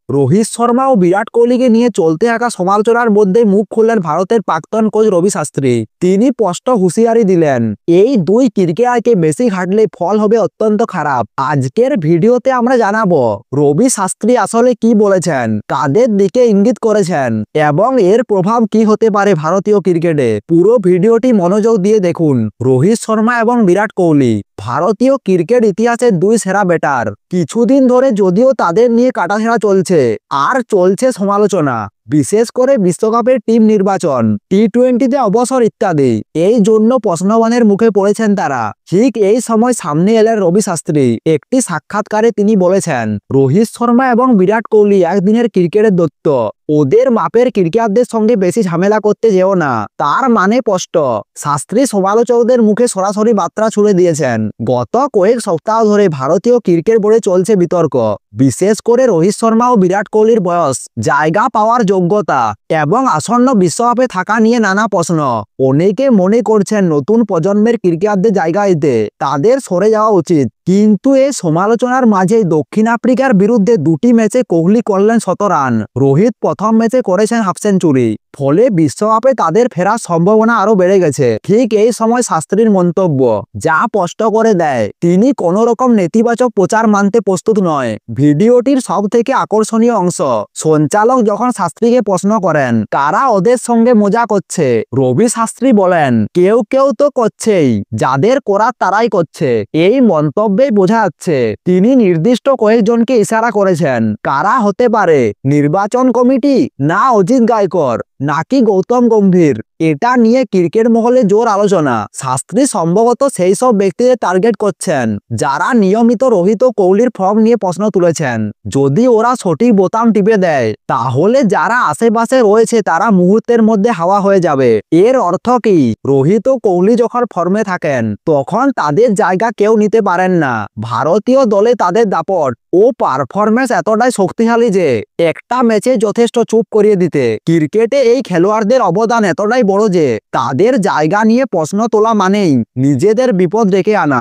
রোহিত শর্মা ও বিরাট কোহলিকে নিয়ে চলতে থাকা সমালোচনার মধ্যে মুখ খুললেন ভারতের প্রাক্তন কোচ রবি শাস্ত্রী। তিনি স্পষ্ট হুঁশিয়ারি দিলেন, এই দুই ক্রিকেটারকে বেশি ঘাটলে ফল হবে অত্যন্ত খারাপ। আজকের ভিডিওতে আমরা জানাবো রবি শাস্ত্রী আসলে কি বলেছেন, কাদের দিকে ইঙ্গিত করেছেন এবং এর প্রভাব কি হতে পারে ভারতীয় ক্রিকেটে। পুরো ভিডিওটি মনোযোগ দিয়ে দেখুন। রোহিত শর্মা এবং বিরাট কোহলি ভারতীয় ক্রিকেট ইতিহাসের দুই সেরা ব্যাটার। কিছুদিন ধরে যদিও তাদের নিয়ে কাটাছেঁড়া চলছে আর চলছে সমালোচনা, বিশেষ করে বিশ্বকাপের টিম নির্বাচন, টি-20তে অবসর ইত্যাদি। এই জন্য প্রশ্নবাণের মুখে পড়েছেন তারা। ঠিক এই সময় সামনে এলেন রবি শাস্ত্রী। একটি সাক্ষাৎকারে তিনি বলেছেন, রোহিত শর্মা এবং বিরাট কোহলি একদিনের ক্রিকেটের দৈত্য। ওদের মাপের ক্রিকেটারদের সঙ্গে বেশি ঝামেলা করতে যেও না। তার মানে স্পষ্ট। শাস্ত্রী সমালোচকদের মুখে সরাসরি বার্তা ছুড়ে দিয়েছেন। গত কয়েক সপ্তাহ ধরে ভারতীয় ক্রিকেট বোর্ডে চলছে বিতর্ক, বিশেষ করে রোহিত শর্মা ও বিরাট কোহলির বয়স, জায়গা পাওয়ার যোগ্যতা এবং আসন্ন বিশ্বকাপে থাকা নিয়ে নানা প্রশ্ন। অনেকে মনে করছেন নতুন প্রজন্মের ক্রিকেটারদের জায়গা দিতে তাদের সরে যাওয়া উচিত। কিন্তু এই সমালোচনার মাঝে দক্ষিণ আফ্রিকার বিরুদ্ধে দুটি ম্যাচে কোহলি করলেন 100 রান, রোহিত প্রথম ম্যাচে করেছেন হাফ সেঞ্চুরি। ফলে বিশ্বকাপে তাদের ফেরার সম্ভাবনা আরো বেড়ে গেছে। ঠিক এই সময় শাস্ত্রীর মন্তব্য যা স্পষ্ট করে দেয় তিনি কোনো রকম নেতিবাচক প্রচার মানতে প্রস্তুত নয়। ভিডিওটির সব থেকে আকর্ষণীয় অংশ, সঞ্চালক যখন শাস্ত্রীকে প্রশ্ন করেন কারা ওদের সঙ্গে মজা করছে, রবি শাস্ত্রী বলেন, কেউ কেউ তো করছেই, যাদের করার তারাই করছে। এই মন্তব্যে বোঝা যাচ্ছে তিনি নির্দিষ্ট কয়েকজনকে ইশারা করেছেন। কারা হতে পারে? নির্বাচন কমিটি, না অজিত গায়কর, নাকি গৌতম গম্ভীর? এটা নিয়ে ক্রিকেট মহলে জোর আলোচনা। শাস্ত্রী সম্ভবত সেই সব ব্যক্তিদের টার্গেট করছেন যারা নিয়মিত রোহিত ও কোহলির ফর্ম নিয়ে প্রশ্ন তুলেছেন। যদি ওরা সঠিক বোতাম টিপে দেয় তাহলে যারা আশেপাশে রয়েছে তারা মুহূর্তের মধ্যে হাওয়া হয়ে যাবে। এর অর্থ কি? রোহিত ও কোহলি যখন ফর্মে থাকেন তখন তাদের জায়গা কেউ নিতে পারেন না। ভারতীয় দলে তাদের দাপট ও পারফরম্যান্স এতটাই শক্তিশালী যে একটা ম্যাচে যথেষ্ট চুপ করিয়ে দিতে। ক্রিকেটে এই খেলোয়াড়দের অবদান এতটাই বড় যে তাদের জায়গা নিয়ে প্রশ্ন তোলা মানেই নিজেদের বিপদ ডেকে আনা।